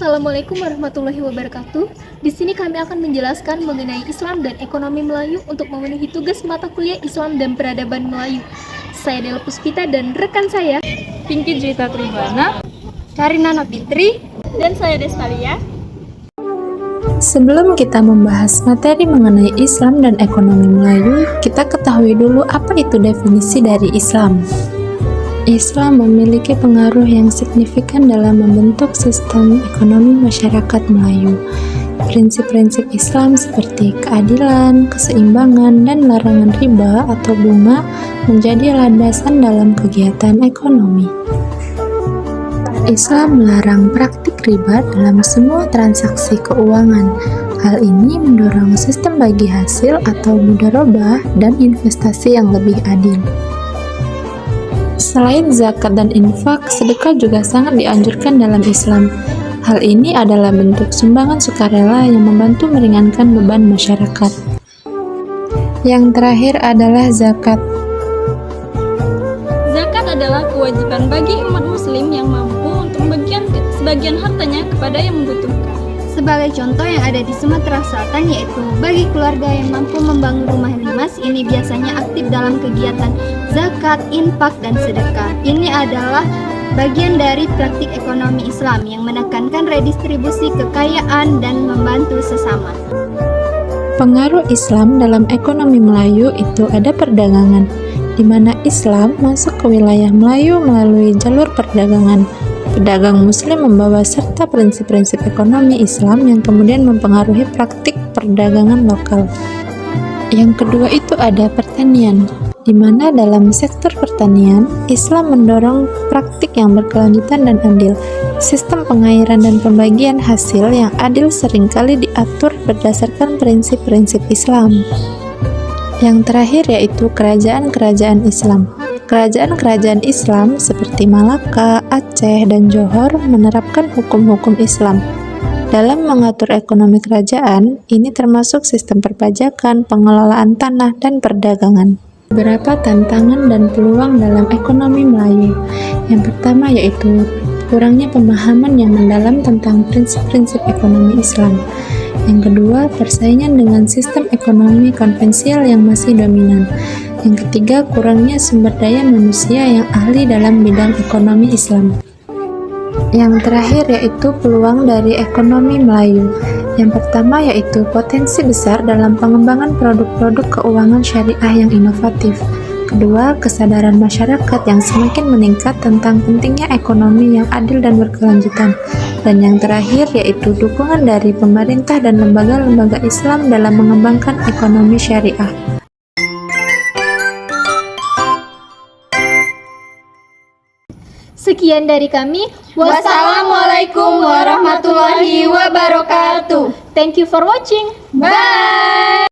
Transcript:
Assalamualaikum warahmatullahi wabarakatuh. Di sini kami akan menjelaskan mengenai Islam dan ekonomi Melayu untuk memenuhi tugas mata kuliah Islam dan Peradaban Melayu. Saya Dela Puspita dan rekan saya Pinky Juwita Tribana, Karina Nafitri, dan saya Destalia. Sebelum kita membahas materi mengenai Islam dan ekonomi Melayu, kita ketahui dulu apa itu definisi dari Islam. Islam memiliki pengaruh yang signifikan dalam membentuk sistem ekonomi masyarakat Melayu. Prinsip-prinsip Islam seperti keadilan, keseimbangan, dan larangan riba atau bunga menjadi landasan dalam kegiatan ekonomi. Islam melarang praktik riba dalam semua transaksi keuangan. Hal ini mendorong sistem bagi hasil atau mudharabah dan investasi yang lebih adil. Selain zakat dan infak, sedekah juga sangat dianjurkan dalam Islam. Hal ini adalah bentuk sumbangan sukarela yang membantu meringankan beban masyarakat. Yang terakhir adalah zakat. Zakat adalah kewajiban bagi umat muslim yang mampu untuk membagikan sebagian hartanya kepada yang membutuhkan. sebagai contoh yang ada di Sumatera Selatan, yaitu bagi keluarga yang mampu membangun rumah limas, ini biasanya aktif dalam kegiatan zakat, infak, dan sedekah. Ini adalah bagian dari praktik ekonomi Islam yang menekankan redistribusi kekayaan dan membantu sesama. Pengaruh Islam dalam ekonomi Melayu itu ada perdagangan, di mana Islam masuk ke wilayah Melayu melalui jalur perdagangan. Pedagang Muslim membawa serta prinsip-prinsip ekonomi Islam yang kemudian mempengaruhi praktik perdagangan lokal. Yang kedua itu ada pertanian, di mana dalam sektor pertanian, Islam mendorong praktik yang berkelanjutan dan adil. Sistem pengairan dan pembagian hasil yang adil seringkali diatur berdasarkan prinsip-prinsip Islam. Yang terakhir yaitu kerajaan-kerajaan Islam. Kerajaan-kerajaan Islam seperti Malaka, Aceh, dan Johor menerapkan hukum-hukum Islam. Dalam mengatur ekonomi kerajaan, ini termasuk sistem perpajakan, pengelolaan tanah, dan perdagangan. Beberapa tantangan dan peluang dalam ekonomi Melayu. Yang pertama yaitu kurangnya pemahaman yang mendalam tentang prinsip-prinsip ekonomi Islam. Yang kedua, persaingan dengan sistem ekonomi konvensional yang masih dominan. Yang ketiga, kurangnya sumber daya manusia yang ahli dalam bidang ekonomi Islam. Yang terakhir yaitu peluang dari ekonomi Melayu. Yang pertama yaitu potensi besar dalam pengembangan produk-produk keuangan syariah yang inovatif. Kedua, kesadaran masyarakat yang semakin meningkat tentang pentingnya ekonomi yang adil dan berkelanjutan. Dan yang terakhir yaitu dukungan dari pemerintah dan lembaga-lembaga Islam dalam mengembangkan ekonomi syariah. Sekian dari kami. Wassalamualaikum warahmatullahi wabarakatuh. Thank you for watching. Bye.